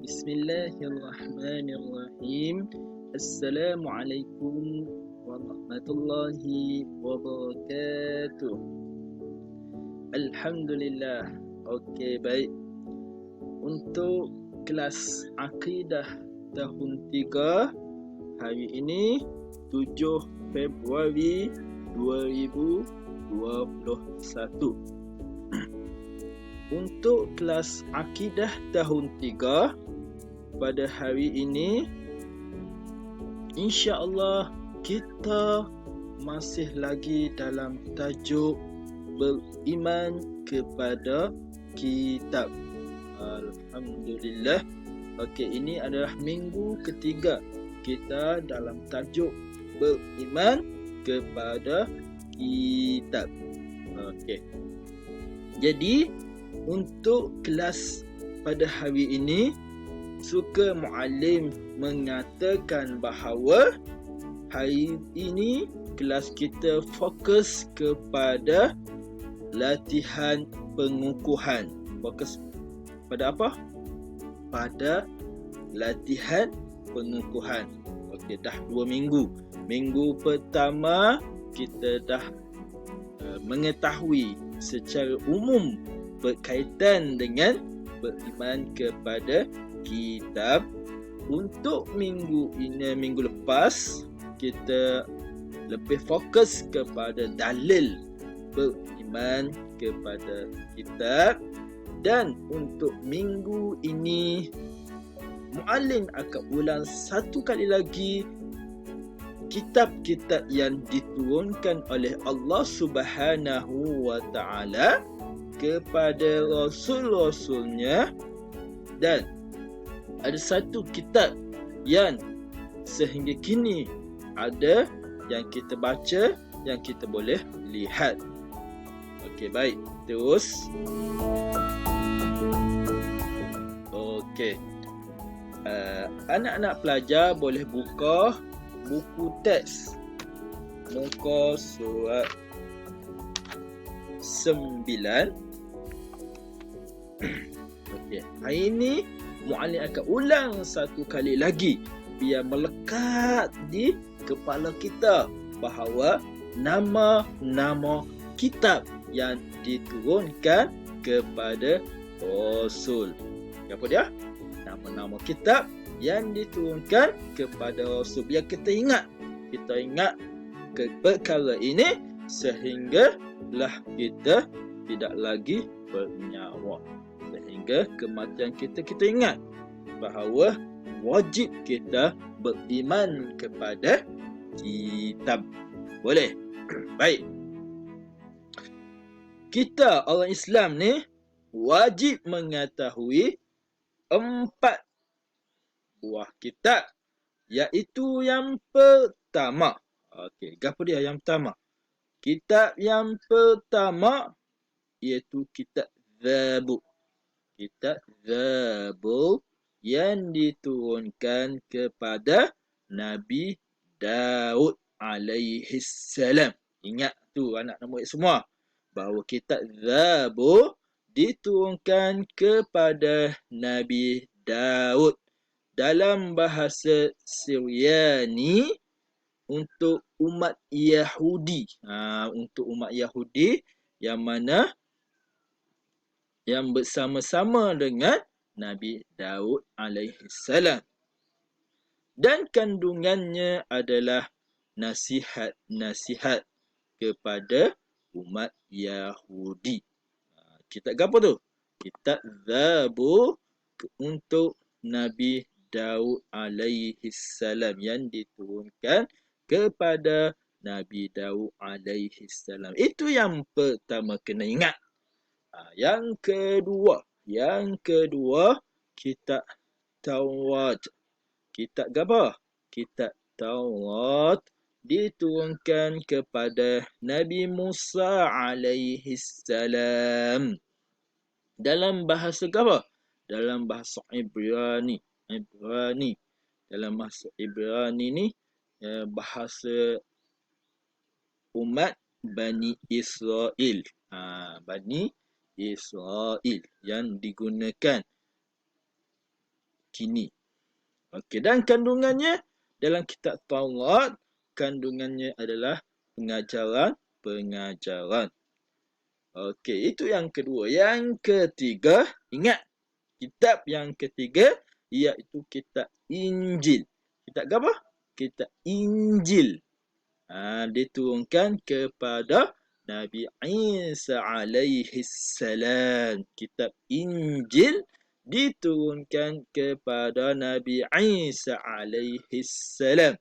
Bismillahirrahmanirrahim. Assalamualaikum warahmatullahi wabarakatuh. Alhamdulillah. Okey, baik. Untuk kelas akidah tahun 3 hari ini 7 Februari 2021. Untuk kelas akidah tahun 3 pada hari ini, insya-Allah kita masih lagi dalam tajuk beriman kepada kitab. Alhamdulillah. Okey, ini adalah minggu ketiga kita dalam tajuk beriman kepada kitab. Okey. Jadi untuk kelas pada hari ini, suka muallim mengatakan bahawa hari ini kelas kita fokus kepada latihan pengukuhan. Fokus pada apa? Pada latihan pengukuhan. Okey, dah 2 minggu. Minggu pertama kita dah mengetahui secara umum berkaitan dengan beriman kepada kitab. Untuk minggu ini, minggu lepas, kita lebih fokus kepada dalil beriman kepada kitab. Dan untuk minggu ini, muallim akan ulang satu kali lagi kitab-kitab yang diturunkan oleh Allah Subhanahu wa Ta'ala kepada Rasul-Rasulnya. Dan ada satu kitab yang sehingga kini ada yang kita baca, yang kita boleh lihat. Okey, baik. Terus. Okey. Anak-anak pelajar boleh buka buku teks muka surat 9. Okey, hari ini muallim akan ulang satu kali lagi biar melekat di kepala kita bahawa nama-nama kitab yang diturunkan kepada Rasul. Apa dia? Nama-nama kitab yang diturunkan kepada Rasul. Biar kita ingat perkara ini sehinggalah kita tidak lagi bernyawa. Sehingga kematian kita ingat bahawa wajib kita beriman kepada kitab. Boleh? Baik. Kita orang Islam ni wajib mengetahui 4 buah kitab, iaitu yang pertama. Okey, apa dia yang pertama? Kitab yang pertama iaitu kitab Zabur. Kitab Zabur yang diturunkan kepada Nabi Daud alaihi salam. Ingat tu anak-anak murid semua bahawa kitab Zabur diturunkan kepada Nabi Daud dalam bahasa Syriani untuk umat Yahudi. Untuk umat Yahudi yang mana yang bersama-sama dengan Nabi Daud alaihi salam. Dan kandungannya adalah nasihat-nasihat kepada umat Yahudi. Kitab apa tu? Kitab Zabur untuk Nabi Daud alaihi salam yang diturunkan kepada Nabi Daud alaihi salam. Itu yang pertama kena ingat. Yang kedua kitab Taurat. Kitab apa? Kitab Taurat diturunkan kepada Nabi Musa alaihi salam dalam bahasa apa? Dalam bahasa Ibrani. Dalam bahasa Ibrani ni bahasa umat Bani Israel. Bani Israel yang digunakan kini. Okey, dan kandungannya dalam kitab Taurat, kandungannya adalah pengajaran. Okey, itu yang kedua. Yang ketiga, ingat kitab yang ketiga iaitu kitab Injil. Kitab apa? Kitab Injil. Diturunkan kepada Nabi Isa alaihi salam. Kitab Injil diturunkan kepada Nabi Isa alaihi salam.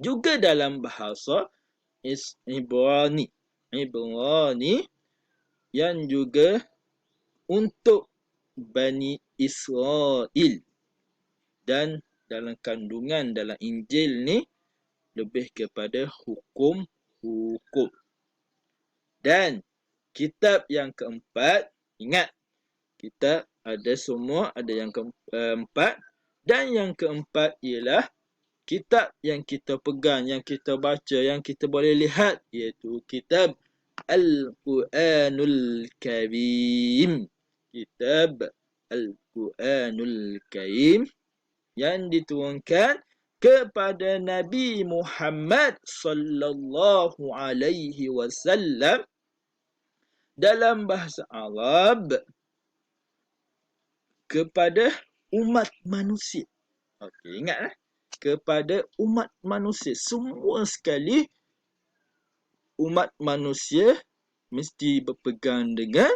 Juga dalam bahasa Ibrani yang juga untuk Bani Israel. Dan dalam kandungan dalam Injil ni lebih kepada hukum-hukum. Dan kitab yang keempat, ingat, kita ada semua, ada yang keempat. Dan yang keempat ialah kitab yang kita pegang, yang kita baca, yang kita boleh lihat, iaitu kitab Al-Quranul Karim. Kitab Al-Quranul Karim yang diturunkan kepada Nabi Muhammad sallallahu alaihi wasallam dalam bahasa Arab kepada umat manusia. Okey, ingatlah, kepada umat manusia. Semua sekali umat manusia mesti berpegang dengan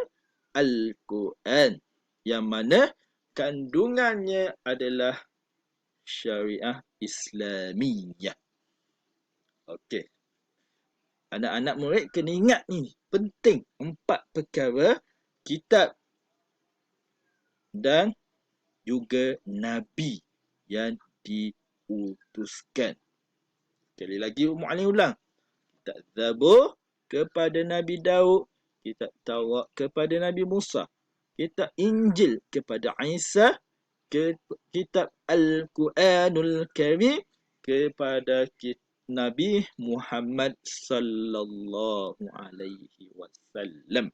Al-Quran, yang mana kandungannya adalah syariah Islamiyah. Okey. Anak-anak murid kena ingat ni, penting. 4 perkara, kitab dan juga Nabi yang diutuskan. Sekali lagi Mu'allim ulang. Kitab Zabur kepada Nabi Daud, kitab Taurat kepada Nabi Musa, kitab Injil kepada Isa, kitab Al-Quranul Karim kepada Nabi Muhammad sallallahu alaihi wasallam.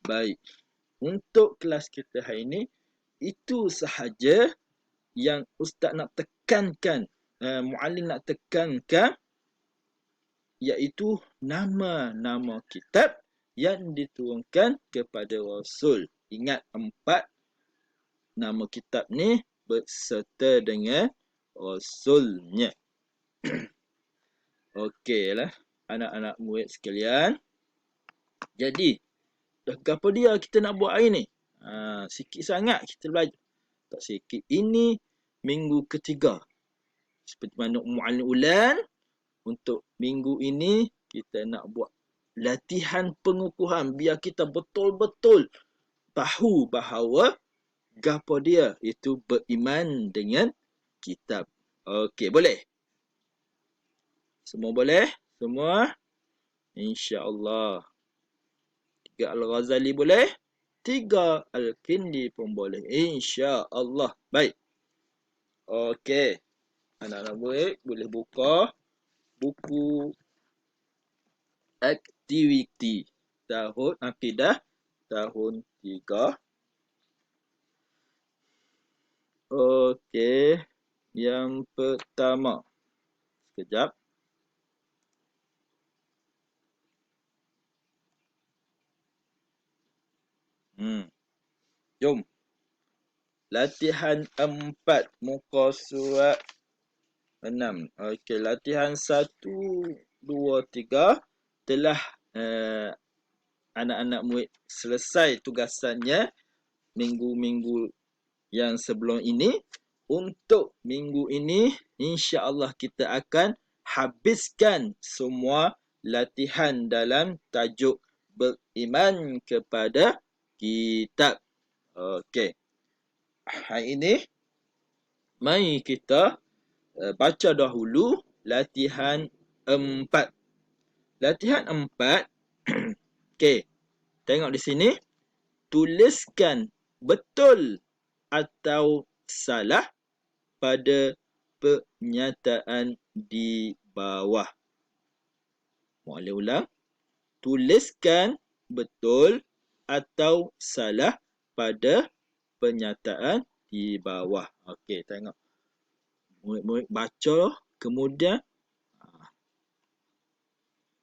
Baik, untuk kelas kita hari ini, itu sahaja yang Ustaz nak tekankan, Muallim nak tekankan, iaitu nama-nama kitab yang diturunkan kepada Rasul. Ingat 4 nama kitab ni berserta dengan Rasulnya. Okeylah, anak-anak murid sekalian. Jadi, dah berapa dia kita nak buat hari ni? Sikit sangat kita belajar. Tak sikit. Ini minggu ketiga. Seperti mana Mu'allim ulang, untuk minggu ini kita nak buat latihan pengukuhan biar kita betul-betul tahu bahawa gapo dia itu beriman dengan kitab. Okey, boleh? Semua boleh? Semua? InsyaAllah. 3 Al-Ghazali boleh? 3 Al-Kindi pun boleh. InsyaAllah. Baik. Okey. Anak-anak murid boleh buka buku aktiviti tahun akidah tahun 3. Okey. Yang pertama. Sekejap. Jom. Latihan 4, muka surat 6. Okey, latihan 1, 2, 3 telah anak-anak murid selesai tugasannya minggu-minggu yang sebelum ini. Untuk minggu ini, insya-Allah kita akan habiskan semua latihan dalam tajuk beriman kepada kitab. Okey. Hari ini, mari kita baca dahulu latihan 4. Latihan 4. Okey. Tengok di sini. Tuliskan betul atau salah pada pernyataan di bawah. Mu'allim ulang. Tuliskan betul atau salah pada penyataan di bawah. Okey, tengok. Murid-murid baca, kemudian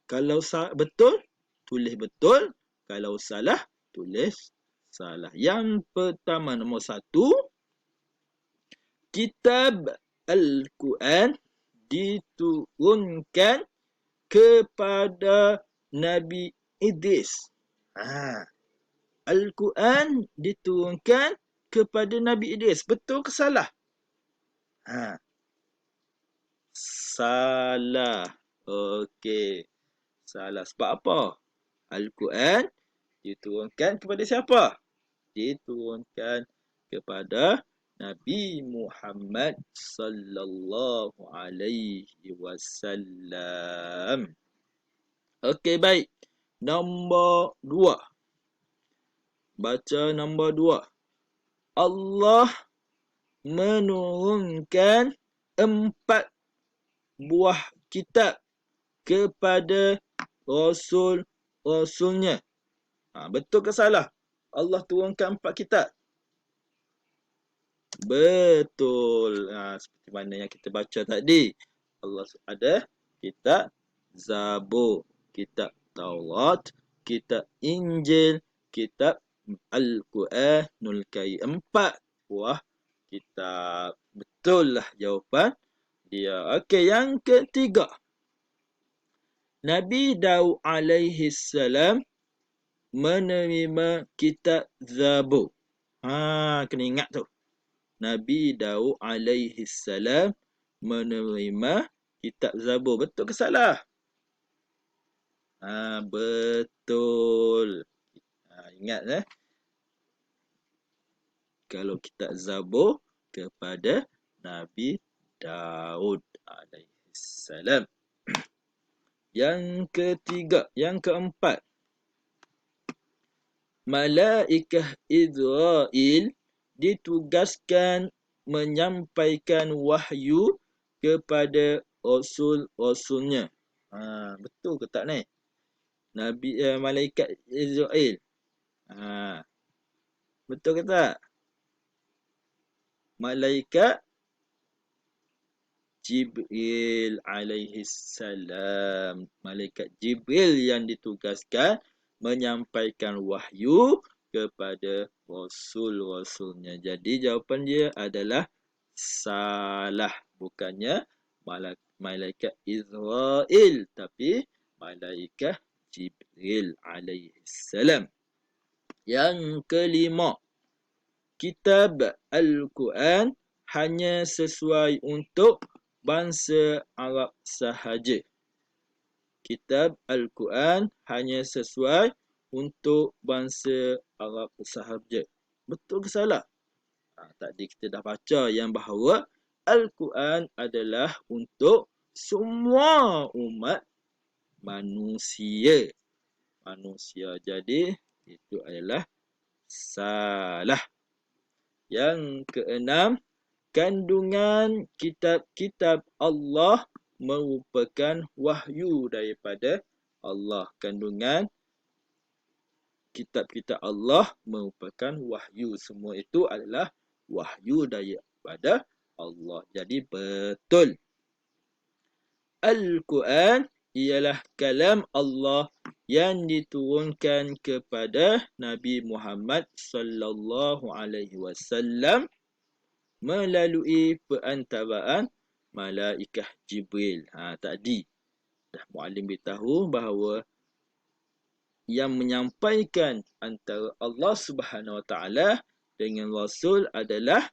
kalau betul, tulis betul. Kalau salah, tulis salah. Yang pertama, nombor 1, kitab Al-Quran diturunkan kepada Nabi Idris. Al-Quran diturunkan kepada Nabi Idris. Betul ke salah? Salah. Okey. Salah. Sebab apa? Al-Quran diturunkan kepada siapa? Diturunkan kepada Nabi Muhammad sallallahu alaihi wasallam. Okey, baik. Nombor 2. Baca nombor 2. Allah menurunkan 4 buah kitab kepada Rasul-Rasulnya. Betul ke salah? Allah turunkan 4 kitab. Betul. Seperti mana yang kita baca tadi. Allah ada kitab Zabur, kitab Taurat, kitab Injil, kitab Al-Quranul Karim. 4 buah kitab. Betul lah jawapan dia. Okey, yang ketiga. Nabi Daud alaihi salam menerima kitab Zabur. Kena ingat tu. Nabi Daud alaihi salam menerima kitab Zabur. Betul ke salah? Betul. Ingat kalau kitab Zabur kepada Nabi Daud alaihi salam. Yang ketiga, yang keempat. Malaikah Israel ditugaskan menyampaikan wahyu kepada Rasul-Rasulnya. Betul ke tak ni? Malaikat Israel. Betul ke tak? Malaikat Jibril alaihi salam. Malaikat Jibril yang ditugaskan menyampaikan wahyu kepada Rasul-Rasulnya. Jadi jawapan dia adalah salah. Bukannya malaikat Israel, tapi malaikat Jibril alaihi salam. Yang kelima, kitab Al-Quran hanya sesuai untuk bangsa Arab sahaja. Kitab Al-Quran hanya sesuai untuk bangsa Arab sahaja. Betul ke salah? Tadi kita dah baca yang bahawa Al-Quran adalah untuk semua umat manusia. Jadi itu adalah salah. Yang keenam, kandungan kitab-kitab Allah merupakan wahyu daripada Allah. Kandungan kitab-kitab Allah merupakan wahyu. Semua itu adalah wahyu daripada Allah. Jadi betul. Al-Quran ialah kalam Allah yang diturunkan kepada Nabi Muhammad sallallahu alaihi wasallam melalui perantaraan malaikat Jibril. Tadi dah muallim beritahu bahawa yang menyampaikan antara Allah Subhanahu Wa Taala dengan Rasul adalah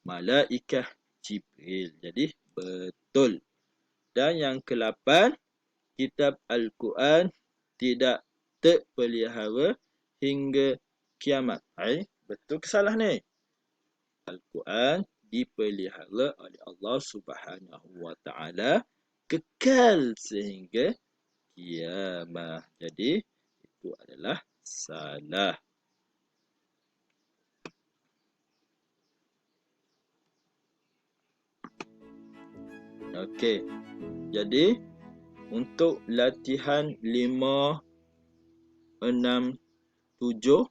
malaikat Jibril. Jadi betul. Dan yang ke-8, kitab Al-Quran tidak terpelihara hingga kiamat. Betul ke salah ni? Al-Quran dipelihara oleh Allah Subhanahu Wa Taala kekal sehingga kiamat. Jadi itu adalah salah. Okey. Jadi untuk latihan 5, 6, 7